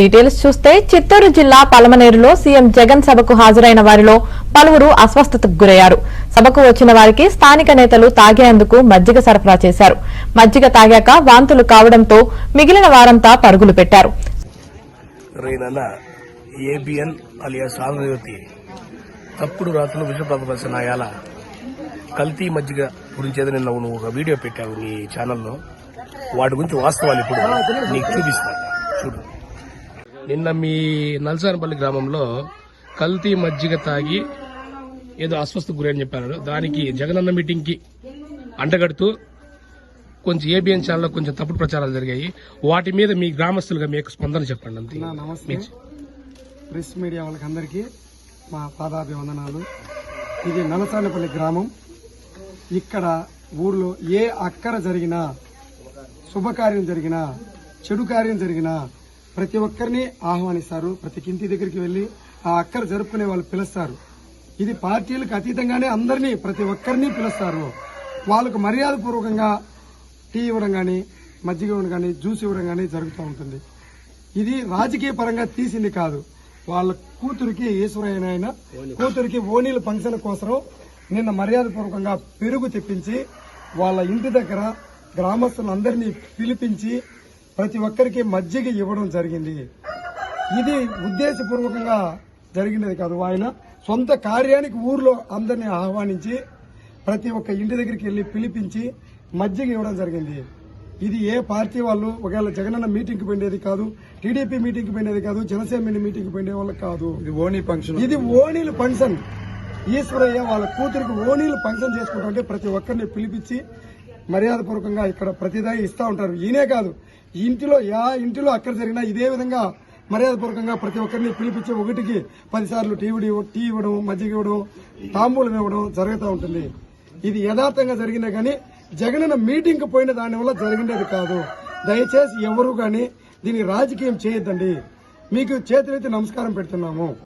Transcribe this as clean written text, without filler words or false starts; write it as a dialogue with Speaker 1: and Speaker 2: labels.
Speaker 1: Details చూస్తే చిత్తూరు జిల్లా పలమనేరులో CM Jagan సభకు హాజరైన వారిలో పలువురు అస్వస్థతకు గురయ్యారు. సభకు వచ్చిన వారికి స్థానిక నేతలు తాగేందుకు మజ్జిగ సరఫరా చేశారు. మజ్జిగ తాగాక వాంతులు కావడంతో మిగిలిన వారంతా పరుగులు పెట్టారు.
Speaker 2: తప్పుడు రాత్రులు విషప్రదర్శనాయాల కల్తీ మజ్జిగ గురించి ఏదో నిన్న నువ్వు ఒక వీడియో పెట్టావు నీ ఛానల్లో. వాటి గురించి వాస్తవాలు ఇప్పుడు నీకు చూపిస్తా చూడు. నిన్న మీ నల్సానపల్లి గ్రామంలో కల్తీ మజ్జిగ తాగి ఏదో అస్వస్థకు గురని చెప్పారు. దానికి జగనన్న మీటింగ్ కి అంటగడుతూ కొంచెం ఏబిఎన్ ఛానల్లో కొంచెం తప్పుడు ప్రచారాలు జరిగాయి. వాటి మీద మీ గ్రామస్తులుగా మీకు స్పందన చెప్పండి. అంతే.
Speaker 3: నమస్తే ప్రెస్ మీడియా వాళ్ళకి అందరికీ మా పాదాభివందనాలు. ఇది నలసానపల్లి గ్రామం. ఇక్కడ ఊర్లో ఏ అక్కర జరిగినా, శుభకార్యం జరిగినా, చెడు కార్యం జరిగినా ప్రతి ఒక్కరిని ఆహ్వానిస్తారు. ప్రతి ఇంటి దగ్గరికి వెళ్లి ఆ అక్కర జరుపుకునే వాళ్ళు పిలుస్తారు. ఇది పార్టీలకు అతీతంగానే అందరినీ ప్రతి ఒక్కరిని పిలుస్తారు. వాళ్ళకు మర్యాదపూర్వకంగా టీ ఇవ్వడం గాని, మజ్జిగ ఇవ్వడం గాని, జ్యూస్ ఇవ్వడం గాని జరుగుతూ ఉంటుంది. ఇది రాజకీయ పరంగా తీసింది కాదు. వాళ్ళ కూతురికి ఈశ్వరయ్య కూతురికి ఓనీల ఫంక్షన్ కోసం నిన్న మర్యాదపూర్వకంగా పెరుగు తెప్పించి వాళ్ళ ఇంటి దగ్గర గ్రామస్తులందరినీ పిలిపించి ప్రతి ఒక్కరికి మజ్జిగ ఇవ్వడం జరిగింది. ఇది ఉద్దేశపూర్వకంగా జరిగినది కాదు. ఆయన సొంత కార్యానికి ఊర్లో అందరినీ ఆహ్వానించి ప్రతి ఒక్క ఇంటి దగ్గరికి వెళ్లి పిలిపించి మజ్జిగ ఇవ్వడం జరిగింది. ఇది ఏ పార్టీ వాళ్ళు ఒకవేళ జగనన్న మీటింగ్ కి పోయినది కాదు, టీడీపీ మీటింగ్ కి పోయినది కాదు, జనసేన మీటింగ్ కి పోయిన వాళ్ళకి కాదు. ఇది ఓణీల ఫంక్షన్. ఈశ్వరయ్య వాళ్ళ కూతురికి ఓణీలు ఫంక్షన్ చేసుకుంటుంటే ప్రతి ఒక్కరిని పిలిపించి మర్యాదపూర్వకంగా ఇక్కడ ప్రతిదాయి ఇస్తా ఉంటారు. ఈయనే కాదు, ఇంటిలో అక్కడ జరిగినా ఇదే విధంగా మర్యాదపూర్వకంగా ప్రతి ఒక్కరిని పిలిపించి 1కి 10 సార్లు టీ ఇవ్వడం, మజ్జిగ ఇవ్వడం, తాంబూలం ఇవ్వడం జరుగుతూ ఉంటుంది. ఇది యథార్థంగా జరిగినా గానీ జగనన్న మీటింగ్ కు పోయిన దాని వల్ల జరిగినది కాదు. దయచేసి ఎవరు గాని దీన్ని రాజకీయం చేయొద్దండి. మీకు చేతులైతే నమస్కారం పెడుతున్నాము.